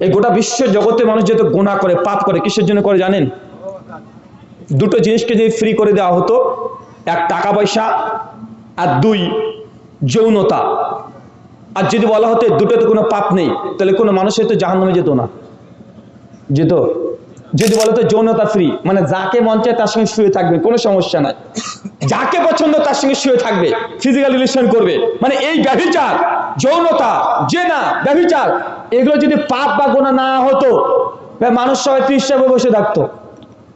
এই গোটা বিশ্ব জগতে মানুষ যেহেতু গুনাহ করে, পাপ করে, কিসের জন্য করে জানেন? দুটো জিনিসকে যদি ফ্রি করে দেওয়া হতো, এক টাকা পয়সা, আর দুই যৌনতা। আর যদি বলা হতো দুটোতে কোনো পাপ নেই, তাহলে কোনো মানুষ হয়তো জাহান্নামে যেত না। যেত? যদি বলো তো যৌনতা ফ্রি, মানে যাকে মন চায় তার সঙ্গে শুয়ে থাকবে, কোনো সমস্যা নাই, যাকে পছন্দ তার সঙ্গে শুয়ে থাকবে, ফিজিক্যাল রিলেশন করবে। মানে এই ব্যভিচার, যৌনতা, জেনা, ব্যভিচার, এগুলো যদি পাপ বা গুনাহ না হতো, মানুষ সবাই পৃষ্ঠাবে বসে থাকতো।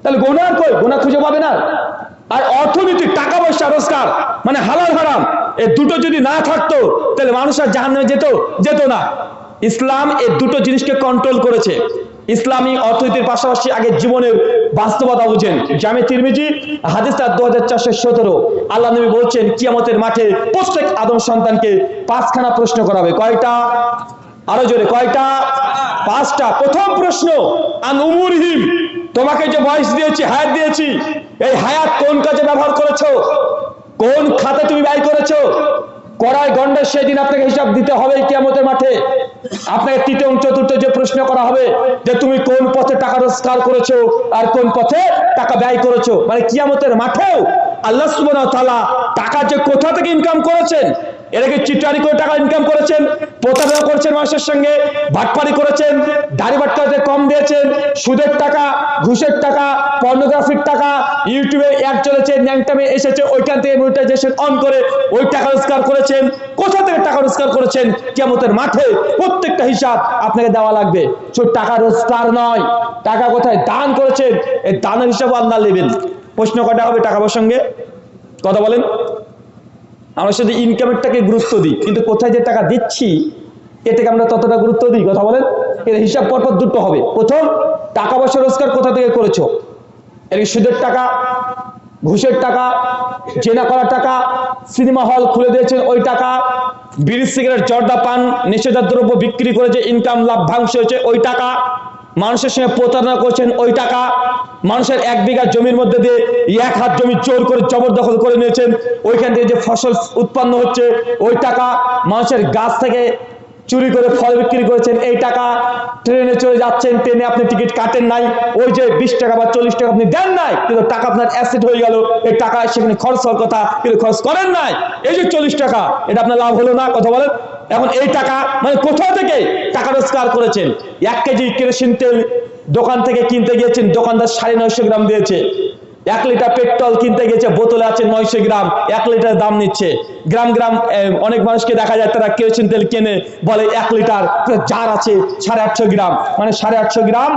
তাহলে গুনাহ কই? গুনাহ খুঁজে পাবে না। আর অর্থনীতি, টাকা পয়সা রোজগার, মানে হালাল হারাম, এই দুটো যদি না থাকতো, তাহলে মানুষ আর জাহান্নামে যেত না। ইসলাম এই দুটো জিনিসকে কন্ট্রোল করেছে। ইসলামী অর্থনীতির পাশাপাশি আগে জীবনের বাস্তবতা বুঝেন। জামে তিরমিজি হাদিস 2417, আল্লাহ নবী বলছেন কিয়ামতের মাঠে প্রত্যেক আদম সন্তানকে 5খানা প্রশ্ন করা হবে। কয়টা? আরো জোরে, কয়টা? 5টা। প্রথম প্রশ্ন, আন উমুরহিম, তোমাকে যে বয়স দিয়েছি, হায়াত দিয়েছি, এই হায়াত কোন কাজে ব্যবহার করেছো, কোন খাতে তুমি ব্যয় করেছো? কড়াই গন্ডায় সেদিন আপনাকে হিসাব দিতে হবে কিয়ামতের মাঠে। আপনাকে তৃতীয় চতুর্থ যে প্রশ্ন করা হবে যে তুমি কোন পথে টাকা রোজগার করেছো আর কোন পথে টাকা ব্যয় করেছো। মানে কিয়ামতের মাঠেও আল্লাহ সুবহানাহু ওয়া তাআলা টাকা যে কোথা থেকে ইনকাম করেছেন, এটাকে চিটারি করে টাকা ইনকাম করেছেন, প্রতারণা করেছেন মানুষের সঙ্গে, বাটপারি করেছেন, দাড়ি বাটকাতে কম দিয়েছেন, সুদের টাকা, ঘুষের টাকা, পর্নোগ্রাফির টাকা, ইউটিউবে অ্যাড চলেছে, ন্যাংটামে এসেছে, ওইখান থেকে মনিটাইজেশন অন করে ওই টাকা রোজগার করেছেন। কোথা থেকে টাকা রোজগার করেছেন, কিয়ামতের মাঠে প্রত্যেকটা হিসাব আপনাকে দেওয়া লাগবে। শুধু টাকা রোজগার নয়, টাকা কোথায় দান করেছেন, এই দানের হিসাব আল্লাহ নেবেন। প্রশ্ন কটা হবে টাকা প্রসঙ্গে? কথা বলেন। আমরা শুধু ইনকামেরটাকে গুরুত্ব দিই, কিন্তু কোথায় যে টাকা দিচ্ছি এটাকে আমরা ততটা গুরুত্ব দিই? কথা বলেন। এর হিসাব পরপর দুটো হবে। প্রথম, টাকা পয়সা রোজগার কোথা থেকে করেছো, এর সুদের টাকা, ঘুষের টাকা, জেনা করার টাকা, সিনেমা হল খুলে দিয়েছেন ওই টাকা, বিড়ি সিগারেট জর্দা পান নিষেধাজ্ঞ দ্রব্য বিক্রি করে যে ইনকাম লাভ্যাংশ হয়েছে ওই টাকা, মানুষের সঙ্গে প্রতারণা করছেন ওই টাকা, মানুষের 1 বিঘা জমির মধ্যে দিয়ে 1 হাত জমি জোর করে জবরদখল করে নিয়েছেন, ওইখান থেকে যে ফসল উৎপন্ন হচ্ছে ওই টাকা, মানুষের গাছ থেকে চুরি করে ফল বিক্রি করেছেন এই টাকা, ট্রেনে চলে যাচ্ছেন, ট্রেনে আপনি টিকিট কাটেন নাই, ওই যে 20 টাকা বা 40 টাকা আপনি দেন নাই, কিন্তু টাকা আপনার অ্যাসেট হয়ে গেল, এই টাকা সেখানে খরচ হওয়ার কথা কিন্তু খরচ করেন নাই, এই যে 40 টাকা, এটা আপনার লাভ হলো না? কথা বলেন। এখন এই টাকা মানে কোথা থেকে টাকা রোজগার করেছেন? 1 কেজি কেরোসিন তেল দোকান থেকে কিনতে গিয়েছেন, দোকানদার 950 গ্রাম দিয়েছে। 1 লিটার পেট্রোল কিনতে গেছে, বোতলে আছে 900 গ্রাম, 1 লিটার দাম নিচ্ছে। গ্রাম গ্রাম অনেক মানুষকে দেখা যায় তারা কেরোসিন তেল কেনে, বলে 1 লিটার, জার আছে 850 গ্রাম, মানে 850 গ্রাম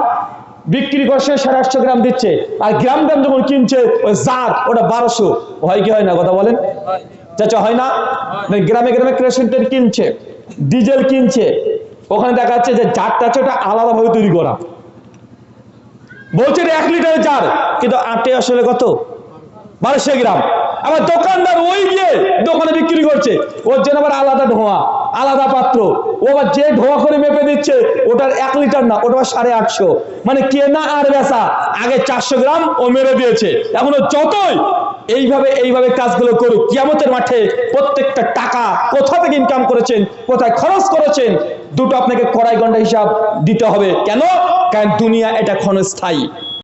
বিক্রি করছে, 850 গ্রাম দিচ্ছে। আর গ্রাম গ্রাম যখন কিনছে ওই জার, ওটা 1200। হয় কি হয় না? কথা বলেন চাচা, হয় না? গ্রামে গ্রামে কেরোসিন তেল কিনছে, ডিজেল কিনছে, ওখানে দেখা যাচ্ছে যে জারটা আছে ওটা আলাদাভাবে তৈরি করা, বলছে 1 লিটারের জার, কিন্তু আটে আসলে কত? 1200 গ্রাম। আবার দোকানদার ওই গিয়ে দোকানে বিক্রি করছে, ওর জন্য আবার আলাদা ধোঁয়া, আলাদা পাত্র, ও আবার যে ধোঁয়া করে মেপে দিচ্ছে ওটার 1 লিটার না, ওটা 850। মানে কেনা আর বেচা, আগে 400 গ্রাম ও মেরে দিয়েছে। এখন যতই এইভাবে কাজগুলো করুক, কিয়ামতের মাঠে প্রত্যেকটা টাকা কোথা থেকে ইনকাম করেছেন, কোথায় খরচ করেছেন, দুটো আপনাকে কড়াই গন্ডা হিসাব দিতে হবে। কেন? কারণ দুনিয়া এটা ক্ষণস্থায়ী।